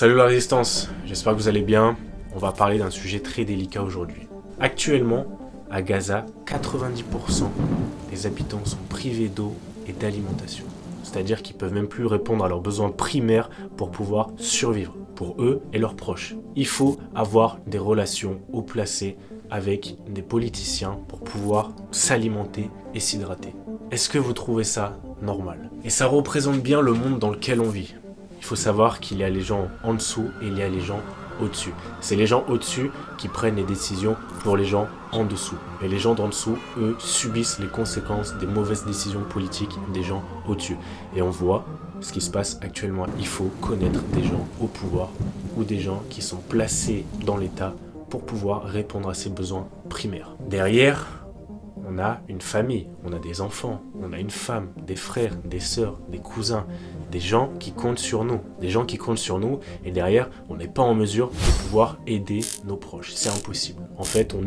Salut la résistance, j'espère que vous allez bien. On va parler d'un sujet très délicat aujourd'hui. Actuellement, à Gaza, 90% des habitants sont privés d'eau et d'alimentation. C'est-à-dire qu'ils ne peuvent même plus répondre à leurs besoins primaires pour pouvoir survivre, pour eux et leurs proches. Il faut avoir des relations haut placées avec des politiciens pour pouvoir s'alimenter et s'hydrater. Est-ce que vous trouvez ça normal? Et ça représente bien le monde dans lequel on vit. Il faut savoir qu'il y a les gens en dessous et il y a les gens au-dessus. C'est les gens au-dessus qui prennent les décisions pour les gens en dessous. Et les gens d'en dessous, eux, subissent les conséquences des mauvaises décisions politiques des gens au-dessus. Et on voit ce qui se passe actuellement. Il faut connaître des gens au pouvoir ou des gens qui sont placés dans l'État pour pouvoir répondre à ses besoins primaires. Derrière, on a une famille, on a des enfants, on a une femme, des frères, des sœurs, des cousins, des gens qui comptent sur nous. Des gens qui comptent sur nous et derrière, on n'est pas en mesure de pouvoir aider nos proches. C'est impossible. En fait, on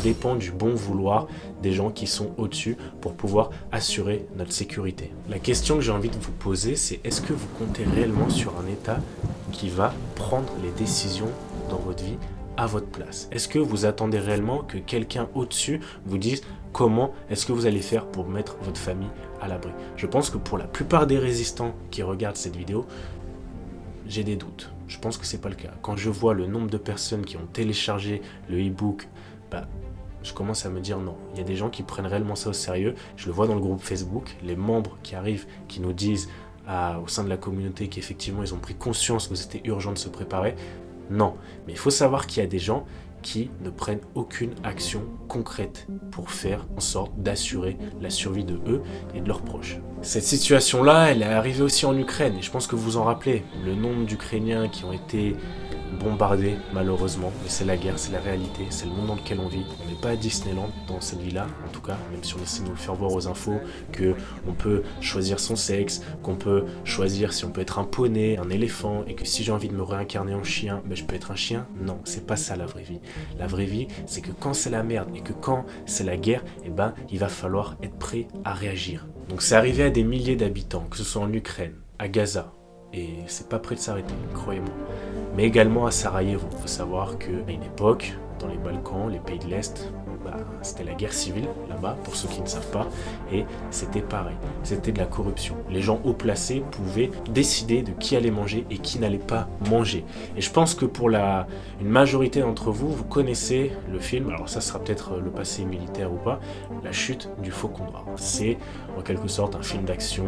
dépend du bon vouloir des gens qui sont au-dessus pour pouvoir assurer notre sécurité. La question que j'ai envie de vous poser, c'est est-ce que vous comptez réellement sur un État qui va prendre les décisions dans votre vie à votre place? Est-ce que vous attendez réellement que quelqu'un au-dessus vous dise comment est-ce que vous allez faire pour mettre votre famille à l'abri? Je pense que pour la plupart des résistants qui regardent cette vidéo, j'ai des doutes. Je pense que c'est pas le cas. Quand je vois le nombre de personnes qui ont téléchargé le e-book, je commence à me dire non. Il y a des gens qui prennent réellement ça au sérieux. Je le vois dans le groupe Facebook, les membres qui arrivent, qui nous disent au sein de la communauté qu'effectivement ils ont pris conscience que c'était urgent de se préparer. Non, mais il faut savoir qu'il y a des gens qui ne prennent aucune action concrète pour faire en sorte d'assurer la survie de eux et de leurs proches. Cette situation-là, elle est arrivée aussi en Ukraine, et je pense que vous vous en rappelez, le nombre d'Ukrainiens qui ont été bombardés, malheureusement, mais c'est la guerre, c'est la réalité, c'est le monde dans lequel on vit. On n'est pas à Disneyland dans cette vie-là, en tout cas, même si on essaie de nous le faire voir aux infos, qu'on peut choisir son sexe, qu'on peut choisir si on peut être un poney, un éléphant, et que si j'ai envie de me réincarner en chien, je peux être un chien. Non, c'est pas ça la vraie vie. La vraie vie, c'est que quand c'est la merde et que quand c'est la guerre, il va falloir être prêt à réagir. Donc c'est arrivé à des milliers d'habitants, que ce soit en Ukraine, à Gaza, et c'est pas prêt de s'arrêter, croyez-moi. Mais également à Sarajevo. Il faut savoir qu'à une époque, dans les Balkans, les pays de l'Est, c'était la guerre civile là-bas, pour ceux qui ne savent pas, et c'était pareil, c'était de la corruption. Les gens haut placés pouvaient décider de qui allait manger et qui n'allait pas manger. Et je pense que pour une majorité d'entre vous, vous connaissez le film, alors ça sera peut-être le passé militaire ou pas, La chute du Faucon Noir. C'est en quelque sorte un film d'action,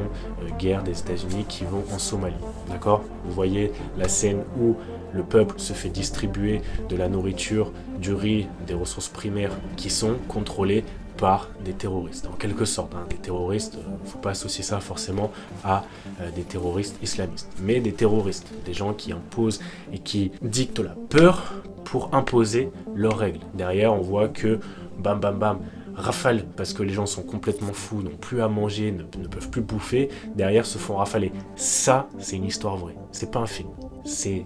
guerre des États-Unis qui vont en Somalie, d'accord? Vous voyez la scène où le peuple se fait distribuer de la nourriture, du riz, des ressources primaires qui sont contrôlées par des terroristes. En quelque sorte, des terroristes, il ne faut pas associer ça forcément à des terroristes islamistes, mais des terroristes, des gens qui imposent et qui dictent la peur pour imposer leurs règles. Derrière, on voit que bam bam bam, rafale, parce que les gens sont complètement fous, n'ont plus à manger, ne peuvent plus bouffer, derrière se font rafaler. Ça, c'est une histoire vraie. C'est pas un film. C'est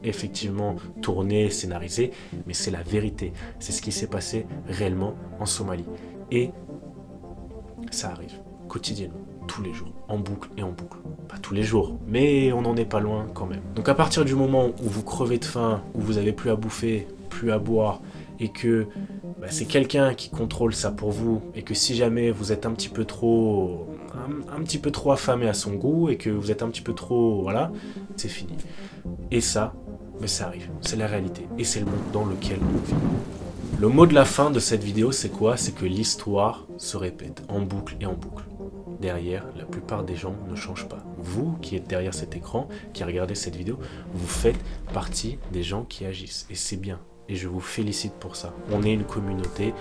effectivement tourné, scénarisé, mais c'est la vérité. C'est ce qui s'est passé réellement en Somalie. Et ça arrive quotidiennement, tous les jours, en boucle et en boucle. Pas tous les jours, mais on n'en est pas loin quand même. Donc à partir du moment où vous crevez de faim, où vous n'avez plus à bouffer, plus à boire, et que c'est quelqu'un qui contrôle ça pour vous, et que si jamais vous êtes un petit peu trop affamé à son goût, et que vous êtes un petit peu trop, voilà, c'est fini. Et ça, ça arrive, c'est la réalité, et c'est le monde dans lequel on vit. Le mot de la fin de cette vidéo, c'est quoi? C'est que l'histoire se répète en boucle et en boucle. Derrière, la plupart des gens ne changent pas. Vous qui êtes derrière cet écran, qui regardez cette vidéo, vous faites partie des gens qui agissent, et c'est bien. Et je vous félicite pour ça. On est une communauté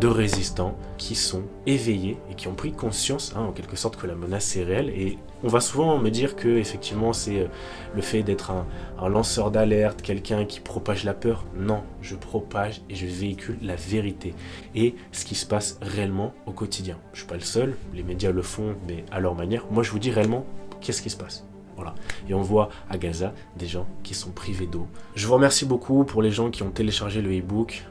de résistants qui sont éveillés et qui ont pris conscience, en quelque sorte, que la menace est réelle. Et on va souvent me dire que effectivement c'est le fait d'être un lanceur d'alerte, quelqu'un qui propage la peur. Non, je propage et je véhicule la vérité et ce qui se passe réellement au quotidien. Je suis pas le seul, les médias le font, mais à leur manière. Moi, je vous dis réellement qu'est-ce qui se passe. Voilà. Et on voit à Gaza des gens qui sont privés d'eau. Je vous remercie beaucoup pour les gens qui ont téléchargé le e-book.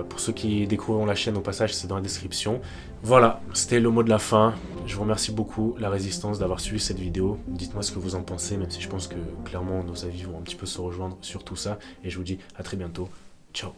Pour ceux qui découvriront la chaîne au passage, c'est dans la description. Voilà, c'était le mot de la fin. Je vous remercie beaucoup, la Résistance, d'avoir suivi cette vidéo. Dites-moi ce que vous en pensez, même si je pense que clairement nos avis vont un petit peu se rejoindre sur tout ça. Et je vous dis à très bientôt. Ciao.